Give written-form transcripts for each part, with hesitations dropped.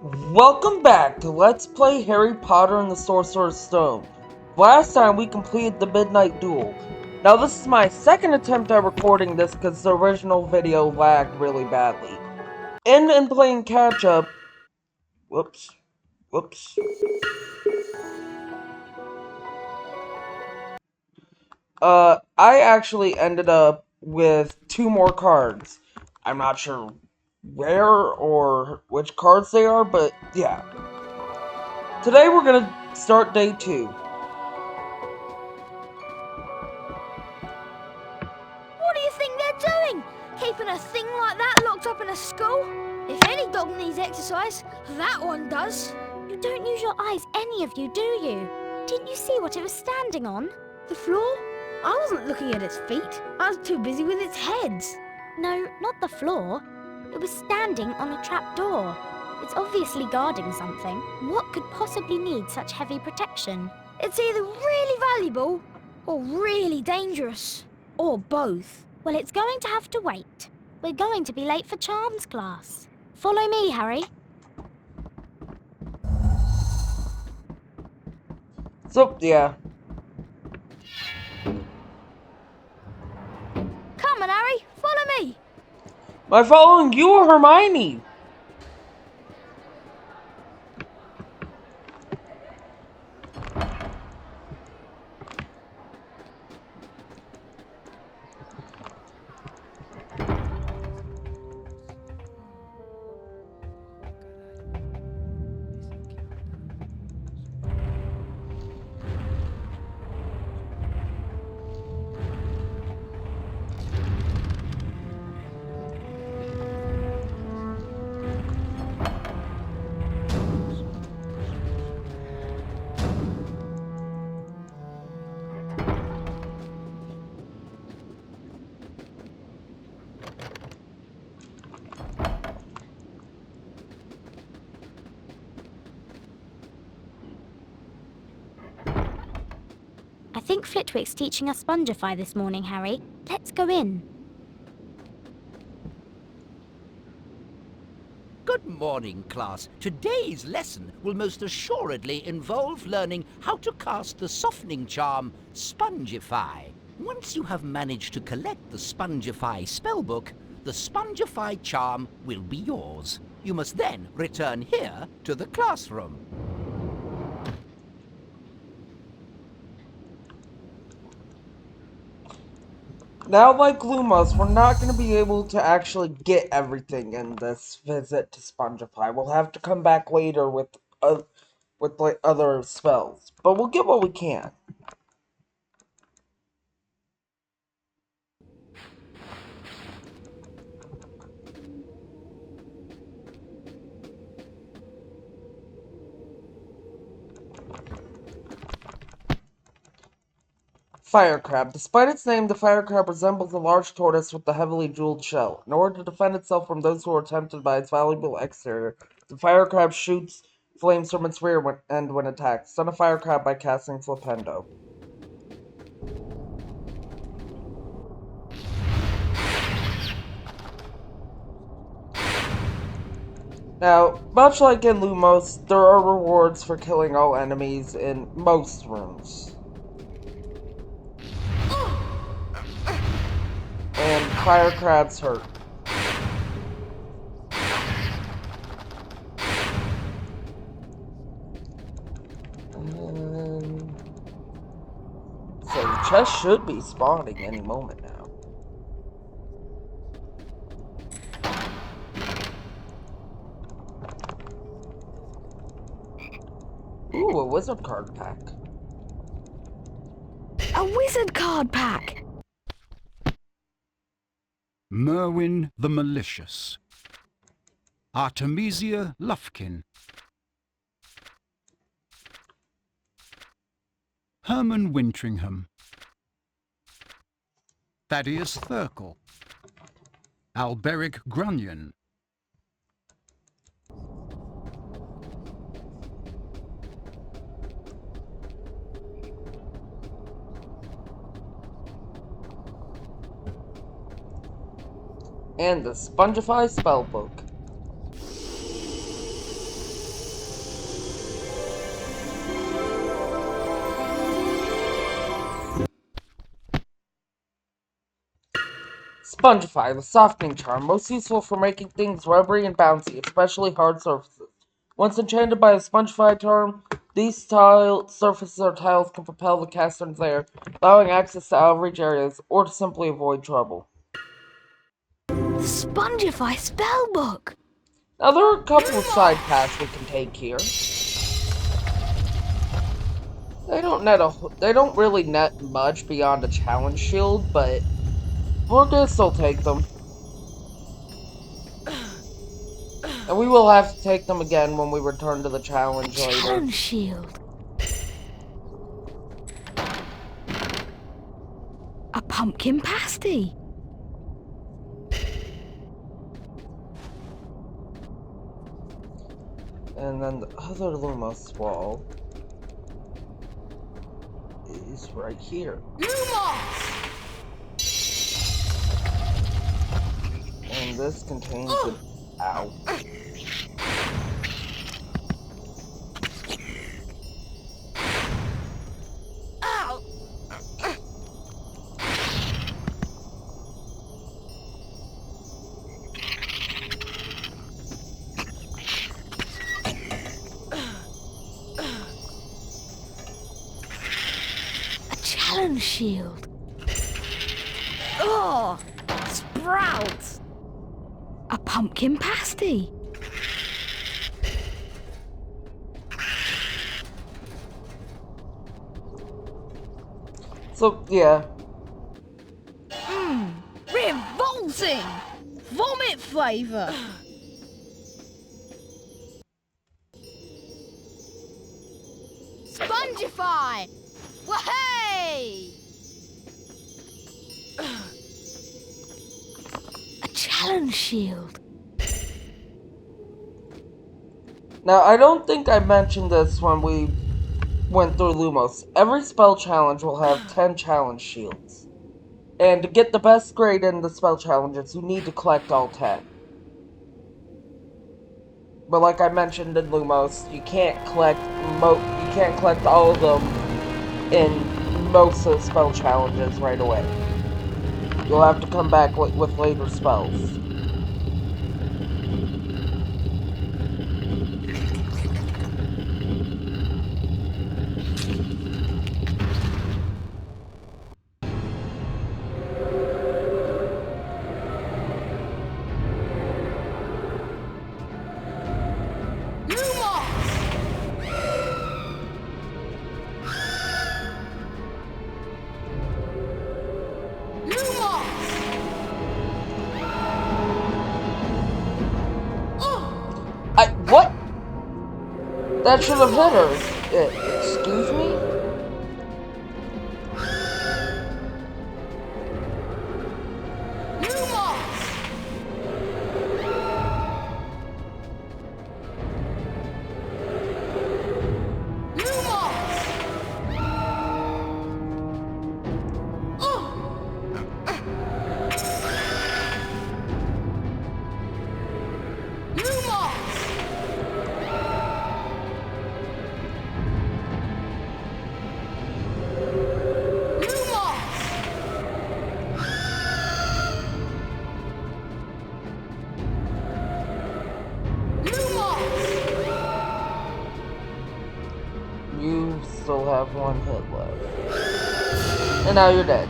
Welcome back to Let's Play Harry Potter and the Sorcerer's Stone. Last time we completed the Midnight Duel. Now this is my second attempt at recording this because the original video lagged really badly. In playing catch up... Whoops. I actually ended up with 2 more cards. I'm not sure where or which cards they are, but yeah. Today we're gonna start day 2. What do you think they're doing? Keeping a thing like that locked up in a school? If any dog needs exercise, that one does. You don't use your eyes, any of you, do you? Didn't you see what it was standing on? The floor? I wasn't looking at its feet. I was too busy with its heads. No, not the floor. It was standing on a trapdoor. It's obviously guarding something. What could possibly need such heavy protection? It's either really valuable or really dangerous. Or both. Well, it's going to have to wait. We're going to be late for charms class. Follow me, Harry. So, yeah. Come on, Harry, follow me. Am I following you or Hermione? I think Flitwick's teaching us Spongify this morning, Harry. Let's go in. Good morning, class. Today's lesson will most assuredly involve learning how to cast the softening charm, Spongify. Once you have managed to collect the Spongify spellbook, the Spongify charm will be yours. You must then return here to the classroom. Now, like Lumos, we're not going to be able to actually get everything in this visit to Spongify. We'll have to come back later with like other spells, but we'll get what we can. Fire Crab. Despite its name, the fire crab resembles a large tortoise with a heavily jeweled shell. In order to defend itself from those who are tempted by its valuable exterior, the fire crab shoots flames from its rear end when attacked. Stun a fire crab by casting Flipendo. Now, much like in Lumos, there are rewards for killing all enemies in most rooms. And fire crabs hurt. So the chest should be spawning any moment now. Ooh, a wizard card pack. A wizard card pack. Merwin the Malicious, Artemisia Lufkin, Herman Wintringham, Thaddeus Thurkel, Alberic Grunion, and the Spongify Spellbook. Spongify, the softening charm, most useful for making things rubbery and bouncy, especially hard surfaces. Once enchanted by the Spongify charm, these surfaces or tiles can propel the caster into the air, allowing access to out-of-reach areas, or to simply avoid trouble. The Spongify Spellbook! Now there are a couple of side paths we can take here. They don't really net much beyond a challenge shield, but we're gonna still take them. And we will have to take them again when we return to the challenge later. Challenge shield. A pumpkin pasty. And then the other Lumos wall is right here. Lumos! And this contains an... Ow. Ow! A challenge shield. Oh, sprouts. A pumpkin pasty. So, yeah. Revolting! Vomit flavour! Spongify! Wahey! A challenge shield. Now, I don't think I mentioned this when we went through Lumos. Every spell challenge will have 10 challenge shields. And to get the best grade in the spell challenges, you need to collect all 10. But like I mentioned in Lumos, you can't collect all of them in most of the spell challenges right away. You'll have to come back with later spells. What? That should have hit her. Excuse me? You still have one hit left. And now you're dead.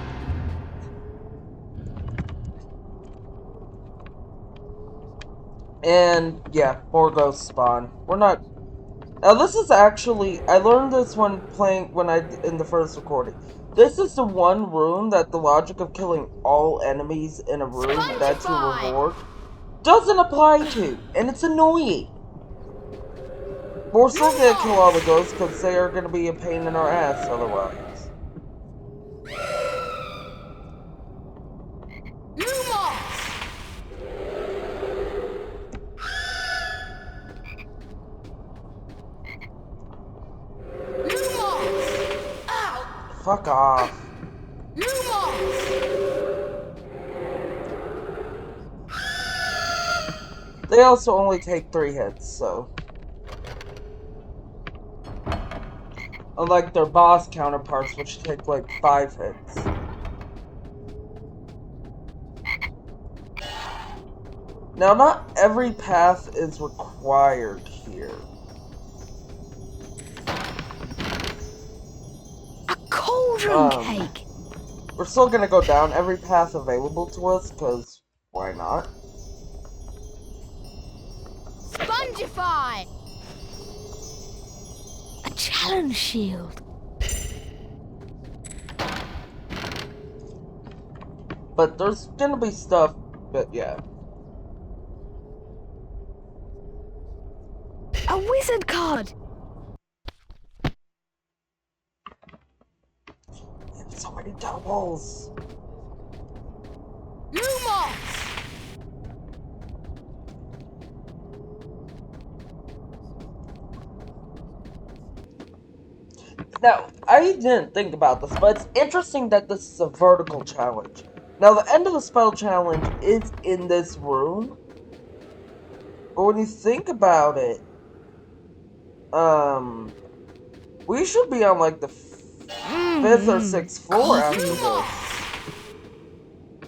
And yeah, more ghosts spawn. We're not... Now this is actually... I learned this when in the first recording. This is the one room that the logic of killing all enemies in a room, that's your reward, doesn't apply to. And it's annoying. We're still gonna kill all the ghosts because they are gonna be a pain in our ass otherwise. Fuck off. They also only take 3 hits, so... Unlike their boss counterparts, which take like 5 hits. Now, not every path is required here. A cauldron cake! We're still gonna go down every path available to us, because why not? Spongify! A challenge shield. But there's gonna be stuff, but yeah. A wizard card! So many doubles. Lumos! Now, I didn't think about this, but it's interesting that this is a vertical challenge. Now, the end of the spell challenge is in this room. But when you think about it, we should be on like the fifth or sixth floor after this.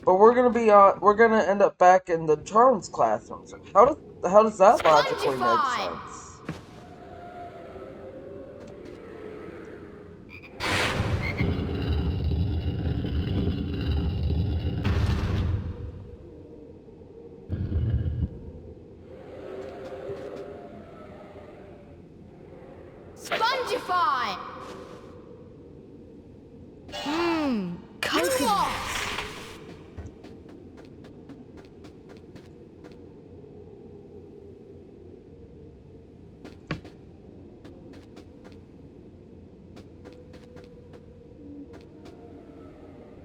But we're gonna end up back in the Charms classroom. So how does that logically make sense? Spongify! Coconut!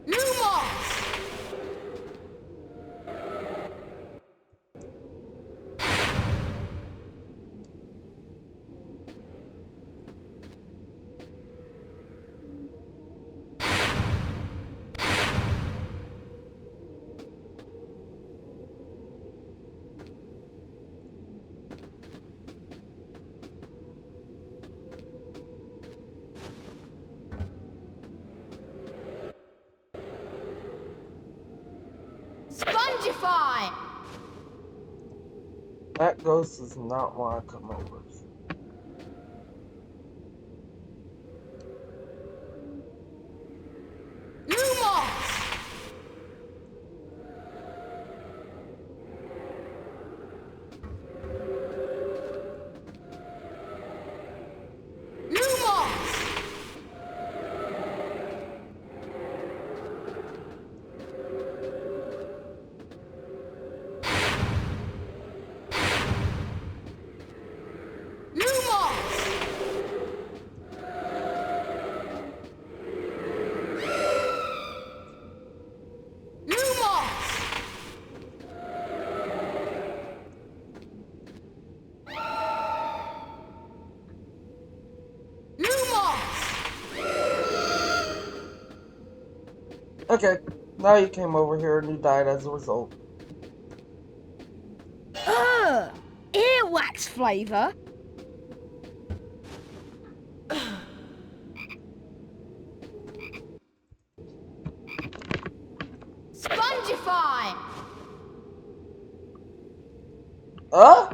Lumos! Spongify! That ghost does not want to come over. Lumos! Lumos! Lumos! Lumos! Lumos! Okay, now you came over here and you died as a result. Earwax flavour? Spongify! Huh?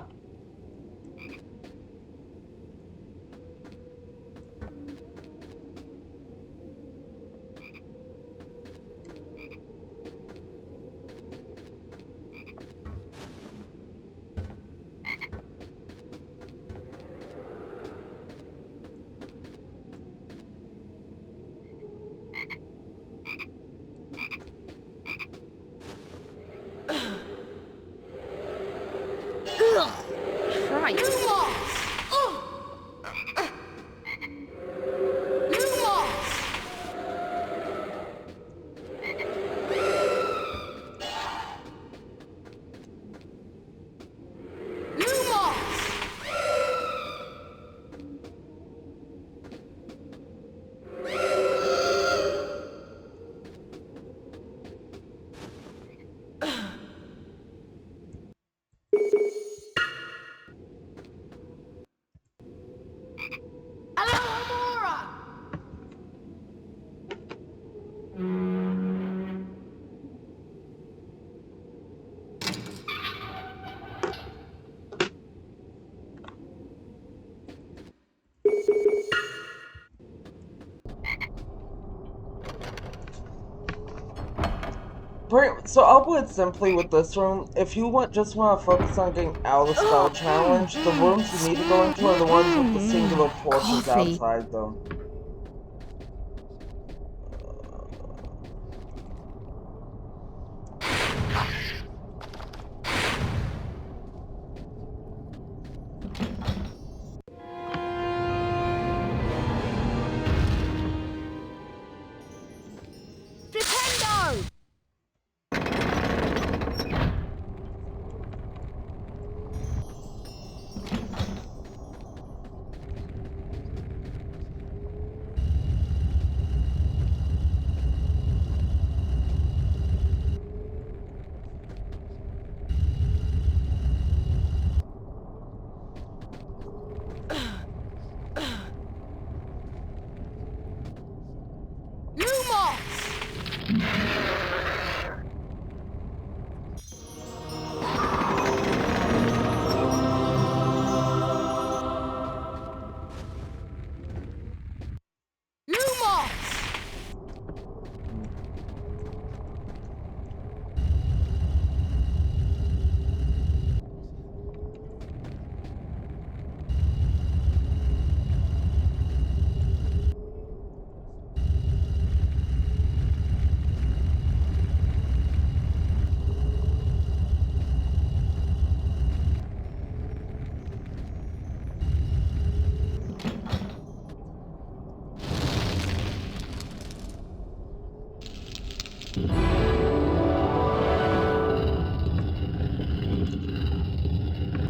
Right. Lumos! Lumos! Lumos! So I'll put it simply with this room. If you just want to focus on getting out of the spell challenge, the rooms you need to go into are the ones with the singular torches Coffee. outside them. Flipendo!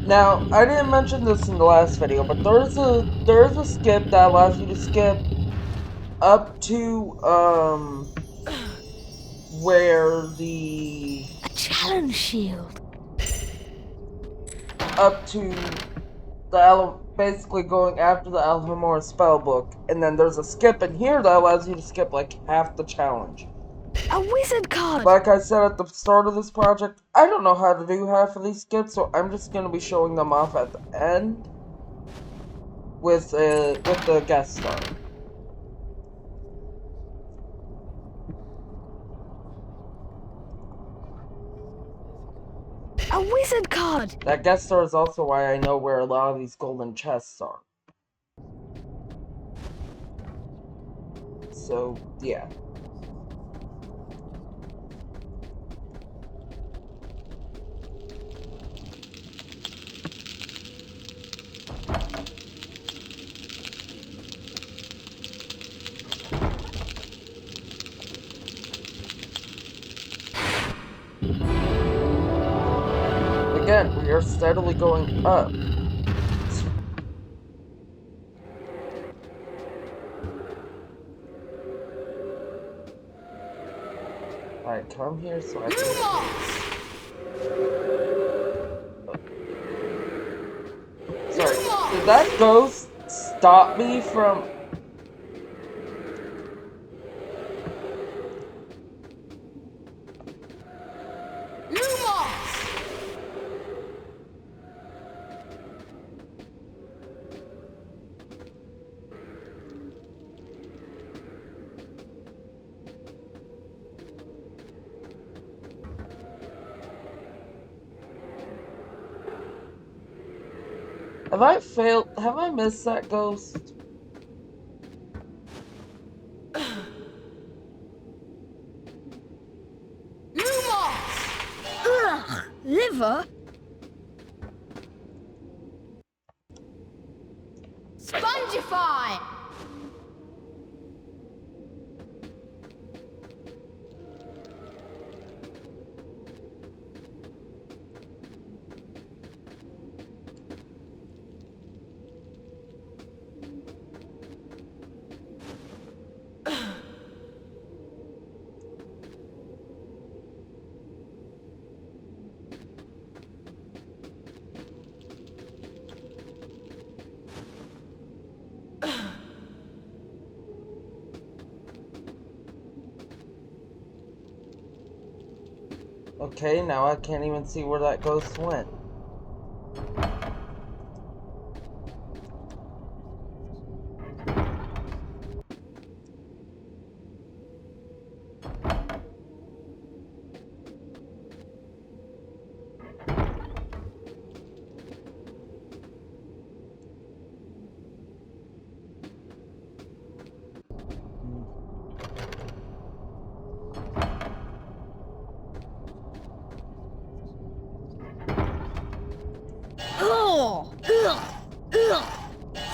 Now, I didn't mention this in the last video, but there's a skip that allows you to skip up to where the A challenge shield. up to basically going after the Alhamora spellbook, and then there's a skip in here that allows you to skip like half the challenge. A wizard card. Like I said at the start of this project, I don't know how to do half of these skips, so I'm just gonna be showing them off at the end with the guest star. A wizard card. That guest star is also why I know where a lot of these golden chests are. So, yeah. Again, we are steadily going up. Alright, come here so I can... Sorry, did that ghost stop me from... Have I failed? Have I missed that ghost? Liver. Spongify. Okay, now I can't even see where that ghost went.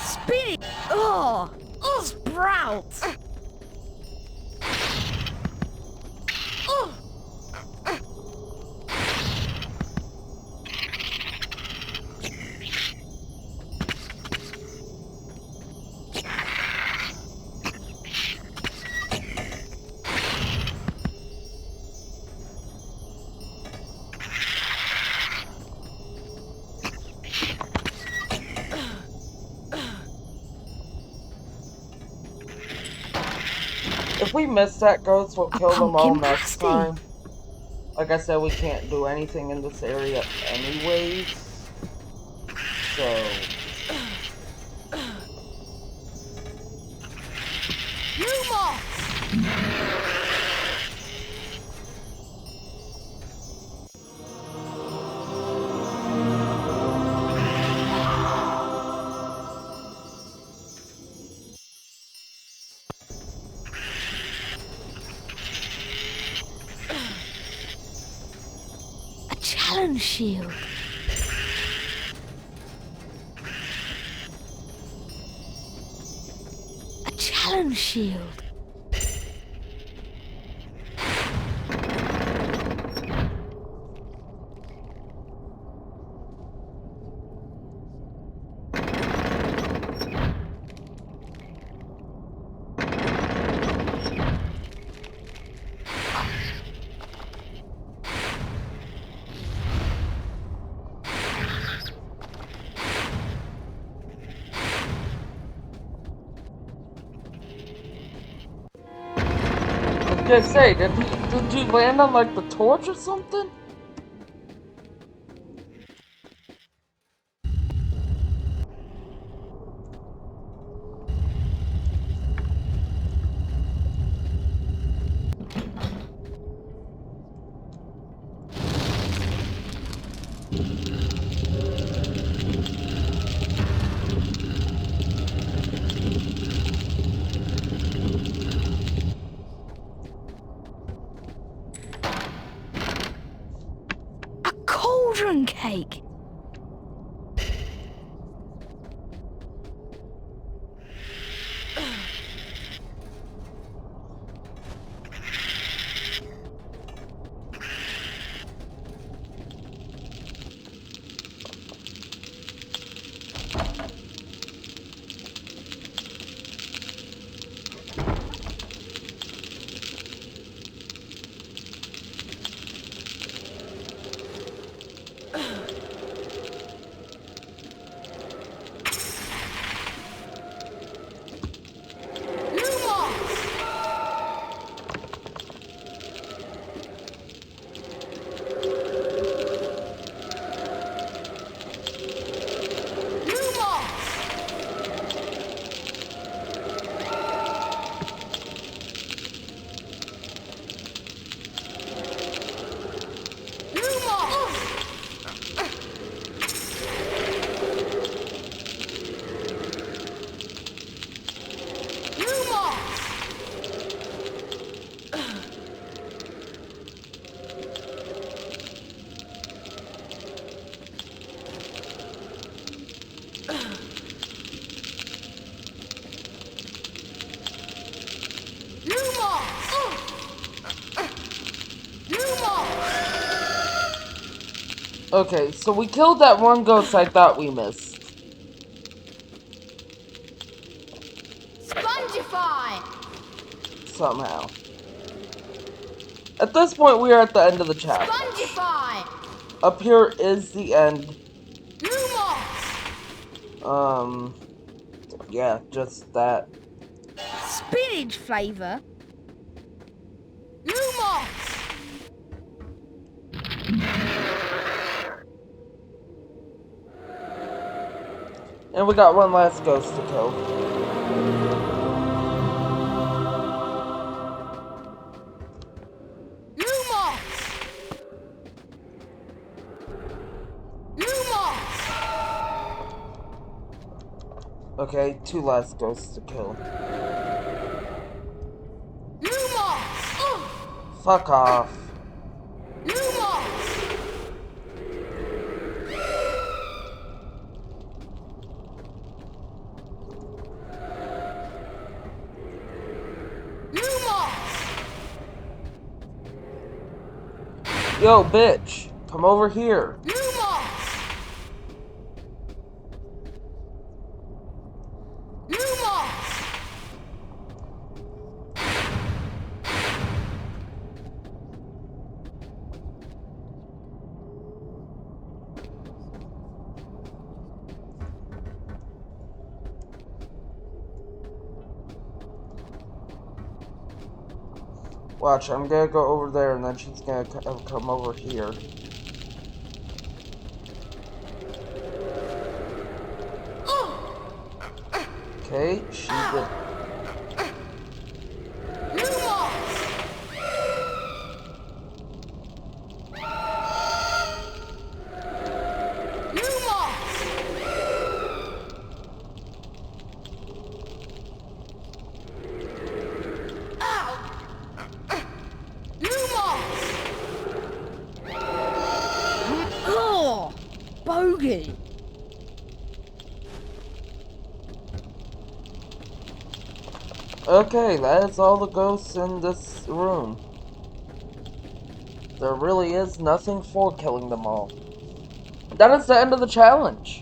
Spinning. Oh, sprouts. If we miss that ghost, we'll kill them all pumpkin next pasty. time. Like I said, we can't do anything in this area anyways. So... A challenge shield. A challenge shield. Just say, did you land on like the torch or something? Cauldron cake. Okay, so we killed that one ghost I thought we missed. Spongify! Somehow. At this point, we are at the end of the chapter. Spongify! Up here is the end. Lumos! Yeah, just that. Spinach flavour. Lumos! And we got one last ghost to kill. Lumos! Lumos! Okay, two last ghosts to kill. Lumos! Fuck off. Lumos! Yo, bitch, come over here. Lumos! Lumos! Watch, I'm gonna go over there and then she's gonna come over here. Okay, she did. Oh, bogey. Okay, that is all the ghosts in this room. There really is nothing for killing them all. That is the end of the challenge.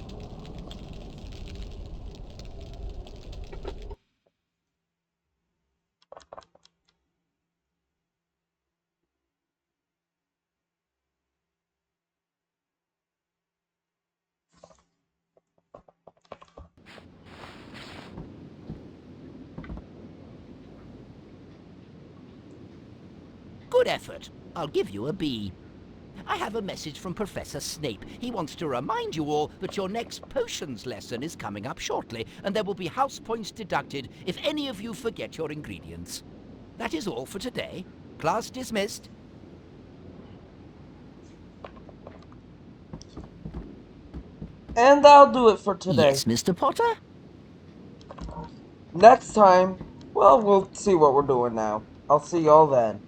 Good effort. I'll give you a B. I have a message from Professor Snape. He wants to remind you all that your next potions lesson is coming up shortly, and there will be house points deducted if any of you forget your ingredients. That is all for today. Class dismissed. And that'll do it for today. Yes, Mr. Potter? Next time, well, we'll see what we're doing now. I'll see y'all then.